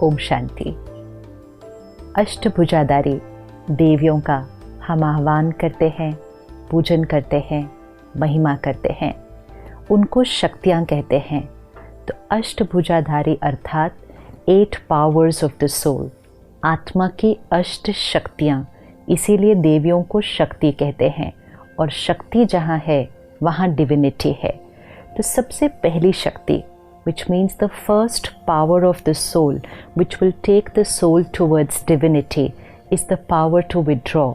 ओम शांति। अष्टभुजाधारी देवियों का हम आह्वान करते हैं, पूजन करते हैं, महिमा करते हैं। उनको शक्तियाँ कहते हैं। तो अष्टभुजाधारी अर्थात 8 पावर्स ऑफ द सोल, आत्मा की 8 शक्तियाँ। इसीलिए देवियों को शक्ति कहते हैं। और शक्ति जहाँ है वहाँ डिविनिटी है। तो सबसे पहली शक्ति, which means the first power of the soul, which will take the soul towards divinity, is the power to withdraw.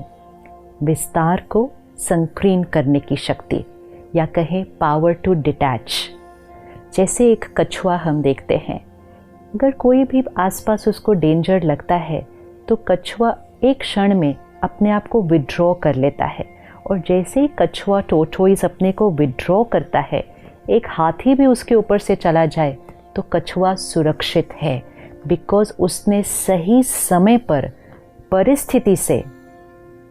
विस्तार को संकीर्ण करने की शक्ति, या कहें power to detach। जैसे एक कछुआ हम देखते हैं, अगर कोई भी आसपास उसको डेंजर लगता है तो कछुआ एक क्षण में अपने आप को विड्रॉ कर लेता है। और जैसे ही कछुआ टोर्टोइज अपने को विड्रॉ करता है, एक हाथी भी उसके ऊपर से चला जाए तो कछुआ सुरक्षित है, बिकॉज उसने सही समय पर परिस्थिति से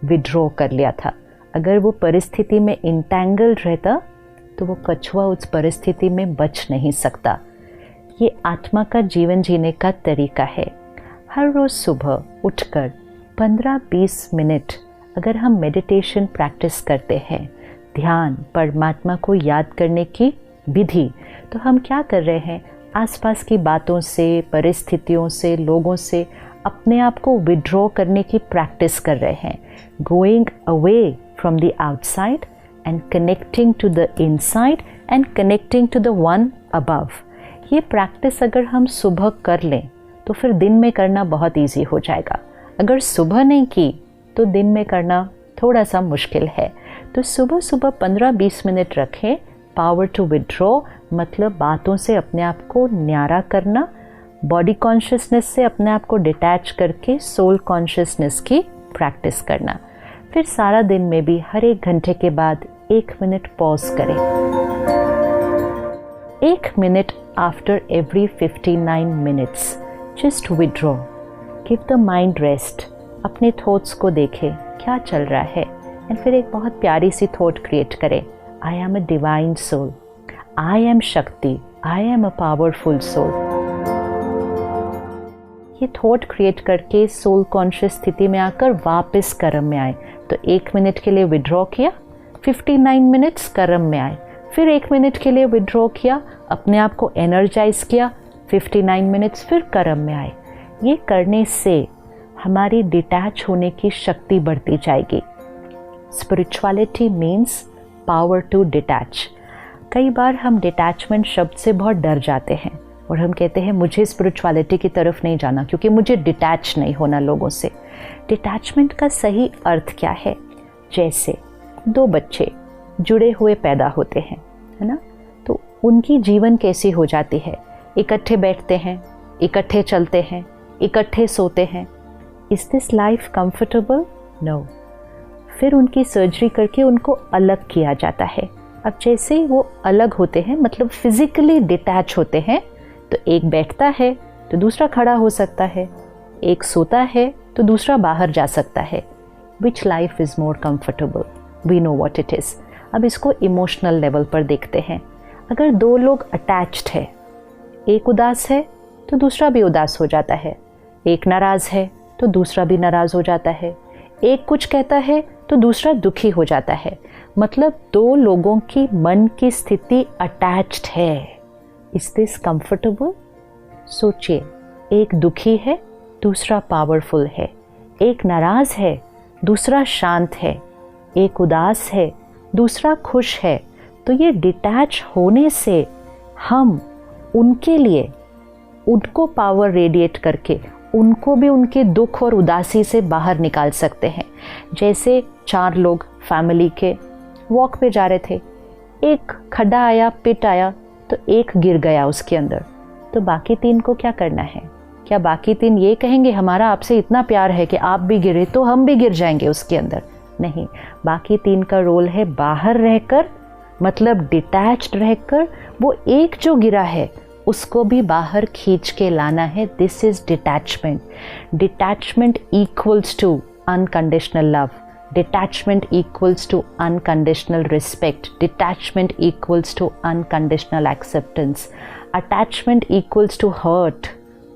विड्रॉ कर लिया था। अगर वो परिस्थिति में इंटैंगल्ड रहता तो वो कछुआ उस परिस्थिति में बच नहीं सकता। ये आत्मा का जीवन जीने का तरीका है। हर रोज़ सुबह उठकर 15-20 मिनट अगर हम मेडिटेशन प्रैक्टिस करते हैं, ध्यान, परमात्मा को याद करने की विधि, तो हम क्या कर रहे हैं? आसपास की बातों से, परिस्थितियों से, लोगों से अपने आप को विड्रॉ करने की प्रैक्टिस कर रहे हैं। Going away from the outside and connecting to the inside and connecting to the one above. ये प्रैक्टिस अगर हम सुबह कर लें तो फिर दिन में करना बहुत ईजी हो जाएगा। अगर सुबह नहीं की तो दिन में करना थोड़ा सा मुश्किल है। तो सुबह सुबह 15-20 मिनट रखें। पावर टू विड्रॉ मतलब बातों से अपने आप को न्यारा करना, बॉडी कॉन्शियसनेस से अपने आप को डिटैच करके सोल कॉन्शियसनेस की प्रैक्टिस करना। फिर सारा दिन में भी हर 1 घंटे के बाद 1 मिनट पॉज करें। 1 minute after every 59 minutes just withdraw, give the mind rest. अपने थॉट्स को देखें क्या चल रहा है, एंड फिर एक बहुत प्यारी सी थॉट क्रिएट करें। I am a divine soul, I am Shakti, I am a powerful soul. ये थॉट क्रिएट करके सोल कॉन्शियस स्थिति में आकर वापस कर्म में आए। तो 1 मिनट के लिए विड्रॉ किया, 59 मिनट्स कर्म में आए। फिर 1 मिनट के लिए विड्रॉ किया, अपने आप को एनर्जाइज किया, 59 मिनट्स फिर कर्म में आए। ये करने से हमारी डिटैच होने की शक्ति बढ़ती जाएगी। Spirituality means power to detach. कई बार हम डिटैचमेंट शब्द से बहुत डर जाते हैं और हम कहते हैं मुझे स्पिरिचुअलिटी की तरफ नहीं जाना क्योंकि मुझे डिटैच नहीं होना लोगों से। डिटैचमेंट का सही अर्थ क्या है? जैसे 2 बच्चे जुड़े हुए पैदा होते हैं, है ना? तो उनकी जीवन कैसी हो जाती है? इकट्ठे बैठते हैं, इकट्ठे चलते हैं, इकट्ठे सोते हैं। Is this life comfortable? No. फिर उनकी सर्जरी करके उनको अलग किया जाता है। अब जैसे ही वो अलग होते हैं, मतलब फिजिकली डिटैच होते हैं, तो एक बैठता है तो दूसरा खड़ा हो सकता है, एक सोता है तो दूसरा बाहर जा सकता है। Which life is more comfortable? We know what it is. अब इसको इमोशनल लेवल पर देखते हैं। अगर 2 लोग अटैच्ड है, एक उदास है तो दूसरा भी उदास हो जाता है, एक नाराज़ है तो दूसरा भी नाराज़ हो जाता है, एक कुछ कहता है तो दूसरा दुखी हो जाता है। मतलब 2 लोगों की मन की स्थिति अटैच्ड है। Is this comfortable? सोचिए, एक दुखी है, दूसरा पावरफुल है, एक नाराज है, दूसरा शांत है, एक उदास है, दूसरा खुश है। तो ये डिटैच होने से हम उनके लिए, उनको पावर रेडिएट करके उनको भी उनके दुख और उदासी से बाहर निकाल सकते हैं। जैसे 4 लोग फैमिली के वॉक पे जा रहे थे, एक खड्डा आया, पिट आया, तो एक गिर गया उसके अंदर, तो बाकी 3 को क्या करना है? क्या बाकी 3 ये कहेंगे हमारा आपसे इतना प्यार है कि आप भी गिरे तो हम भी गिर जाएंगे उसके अंदर? नहीं, बाकी 3 का रोल है बाहर रहकर, मतलब डिटैच्ड रहकर वो एक जो गिरा है उसको भी बाहर खींच के लाना है। This is detachment. Detachment equals to unconditional love. Detachment equals to unconditional respect. Detachment equals to unconditional acceptance. Attachment equals to hurt.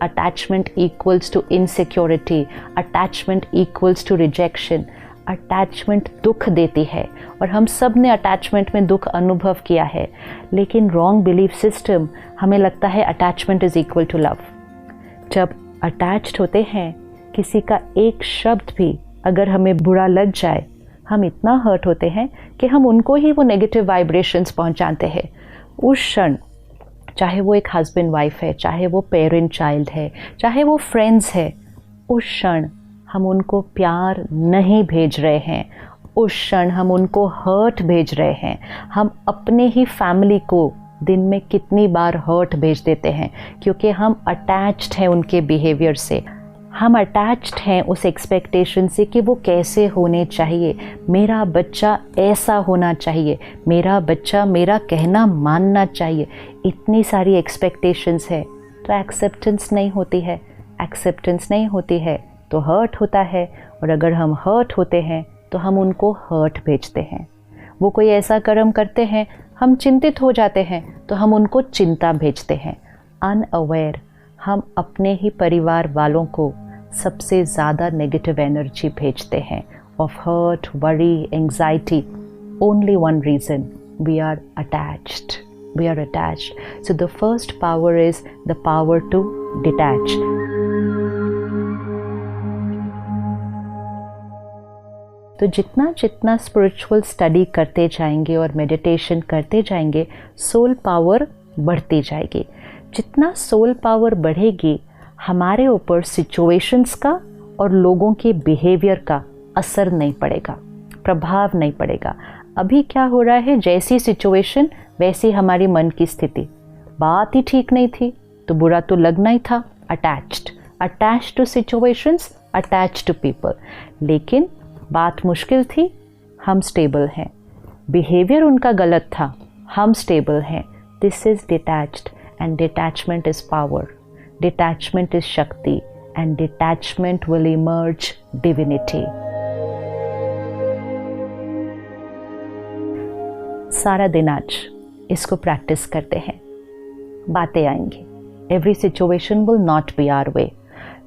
Attachment equals to insecurity, attachment equals to rejection. Attachment दुख देती है और हम सब ने attachment में दुख अनुभव किया है, लेकिन रॉन्ग बिलीफ सिस्टम हमें लगता है attachment is equal to love. जब अटैच्ड होते हैं, किसी का एक शब्द भी अगर हमें बुरा लग जाए, हम इतना हर्ट होते हैं कि हम उनको ही वो नेगेटिव वाइब्रेशंस पहुंचाते हैं। उस क्षण, चाहे वो एक हस्बैंड वाइफ है, चाहे वो पेरेंट चाइल्ड है, चाहे वो फ्रेंड्स है, उस क्षण हम उनको प्यार नहीं भेज रहे हैं, उस क्षण हम उनको हर्ट भेज रहे हैं। हम अपने ही फैमिली को दिन में कितनी बार हर्ट भेज देते हैं, क्योंकि हम अटैच्ड हैं उनके बिहेवियर से। हम अटैच्ड हैं उस एक्सपेक्टेशन से कि वो कैसे होने चाहिए, मेरा बच्चा ऐसा होना चाहिए, मेरा बच्चा मेरा कहना मानना चाहिए। इतनी सारी एक्सपेक्टेशंस है तो एक्सेप्टेंस नहीं होती है। एक्सेप्टेंस नहीं होती है तो हर्ट होता है, और अगर हम हर्ट होते हैं तो हम उनको हर्ट भेजते हैं। वो कोई ऐसा कर्म करते हैं, हम चिंतित हो जाते हैं तो हम उनको चिंता भेजते हैं। अनअवेयर हम अपने ही परिवार वालों को सबसे ज़्यादा नेगेटिव एनर्जी भेजते हैं of hurt, worry, anxiety. Only one reason, we are attached. We are attached. So the first power is the power to detach. तो जितना जितना स्पिरिचुअल स्टडी करते जाएंगे और मेडिटेशन करते जाएंगे, सोल पावर बढ़ती जाएगी। जितना सोल पावर बढ़ेगी, हमारे ऊपर सिचुएशंस का और लोगों के बिहेवियर का असर नहीं पड़ेगा, प्रभाव नहीं पड़ेगा। अभी क्या हो रहा है, जैसी सिचुएशन वैसी हमारी मन की स्थिति। बात ही ठीक नहीं थी तो बुरा तो लगना ही था। Attached to situations, attached to people. लेकिन बात मुश्किल थी, हम स्टेबल हैं। बिहेवियर उनका गलत था, हम स्टेबल हैं। This is detached, and detachment is power, detachment is Shakti, and detachment will emerge divinity. सारा दिन आज इसको प्रैक्टिस करते हैं। बातें आएंगी, every situation will not be our way.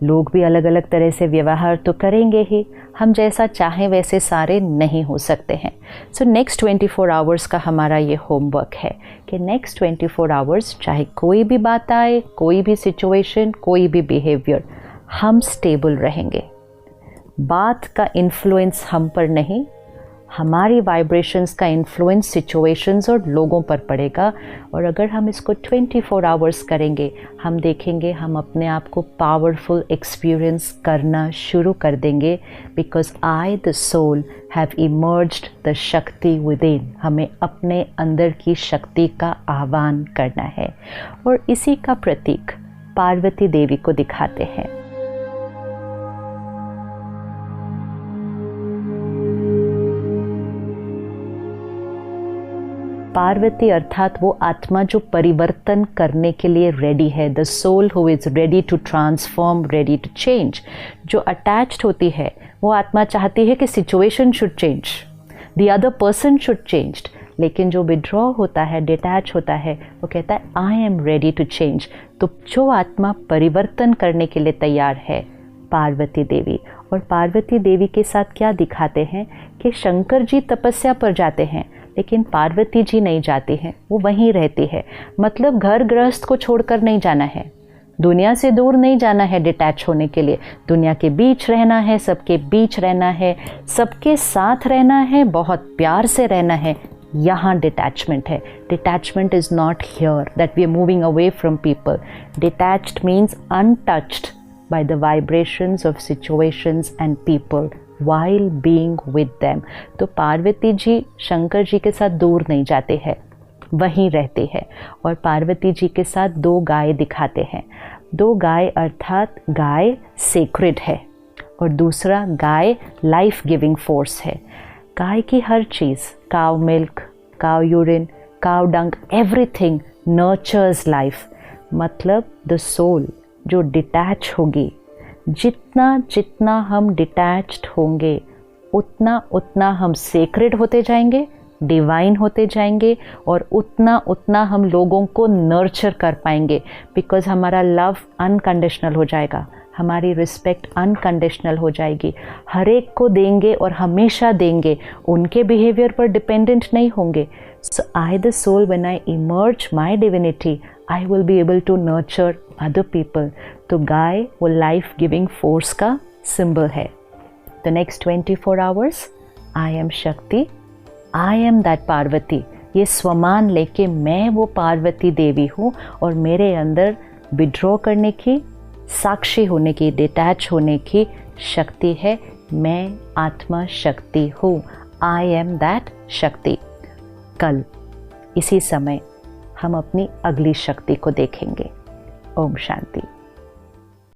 लोग भी अलग अलग तरह से व्यवहार तो करेंगे ही, हम जैसा चाहें वैसे सारे नहीं हो सकते हैं। सो नेक्स्ट 24 आवर्स का हमारा ये होमवर्क है कि नेक्स्ट 24 आवर्स चाहे कोई भी बात आए, कोई भी सिचुएशन, कोई भी बिहेवियर, हम स्टेबल रहेंगे। बात का इन्फ्लुएंस हम पर नहीं, हमारी वाइब्रेशंस का इन्फ्लुएंस सिचुएशंस और लोगों पर पड़ेगा। और अगर हम इसको 24 आवर्स करेंगे, हम देखेंगे हम अपने आप को पावरफुल एक्सपीरियंस करना शुरू कर देंगे। Because I the soul have emerged the shakti within. हमें अपने अंदर की शक्ति का आह्वान करना है, और इसी का प्रतीक पार्वती देवी को दिखाते हैं। पार्वती अर्थात वो आत्मा जो परिवर्तन करने के लिए रेडी है, the soul who is ready to transform, ready to change. जो अटैच्ड होती है वो आत्मा चाहती है कि situation should change, the other person should change. लेकिन जो विड्रॉ होता है, डिटैच होता है, वो कहता है I am ready to change. तो जो आत्मा परिवर्तन करने के लिए तैयार है, पार्वती देवी। और पार्वती देवी के साथ क्या दिखाते हैं कि शंकर जी तपस्या पर जाते हैं, लेकिन पार्वती जी नहीं जाती हैं, वो वहीं रहती है। मतलब घर गृहस्थ को छोड़कर नहीं जाना है, दुनिया से दूर नहीं जाना है डिटैच होने के लिए। दुनिया के बीच रहना है, सबके बीच रहना है, सबके साथ रहना है, बहुत प्यार से रहना है। यहाँ डिटैचमेंट है। Detachment is not here that we are moving away from people. Detached means untouched by the vibrations of situations and people while being with them। तो पार्वती जी शंकर जी के साथ दूर नहीं जाते हैं, वहीं रहते हैं। और पार्वती जी के साथ 2 गाय दिखाते हैं। 2 गाय अर्थात गाय सेक्रेड है, और दूसरा गाय लाइफ गिविंग फोर्स है। गाय की हर चीज़, काव मिल्क, काव यूरिन, काव डंक, एवरीथिंग नर्चर्स लाइफ। मतलब द सोल जो डिटैच होगी, जितना जितना हम डिटैच्ड होंगे, उतना उतना हम सेक्रेड होते जाएंगे, डिवाइन होते जाएंगे और उतना उतना हम लोगों को नर्चर कर पाएंगे, बिकॉज़ हमारा लव अनकंडीशनल हो जाएगा, हमारी रिस्पेक्ट अनकंडीशनल हो जाएगी, हर एक को देंगे और हमेशा देंगे, उनके बिहेवियर पर डिपेंडेंट नहीं होंगे. So I the soul, when I emerge my divinity, I will be able to nurture other people. तो गाय वो लाइफ गिविंग फोर्स का सिंबल है. The next 24 hours I am Shakti, I M that Parvati. ये स्वमान लेके मैं वो पार्वती देवी हूँ और मेरे अंदर विड्रॉ करने की, साक्षी होने की, डिटैच होने की शक्ति है. मैं आत्मा शक्ति हूँ. आई एम दैट शक्ति. कल इसी समय हम अपनी अगली शक्ति को देखेंगे. ओम शांति.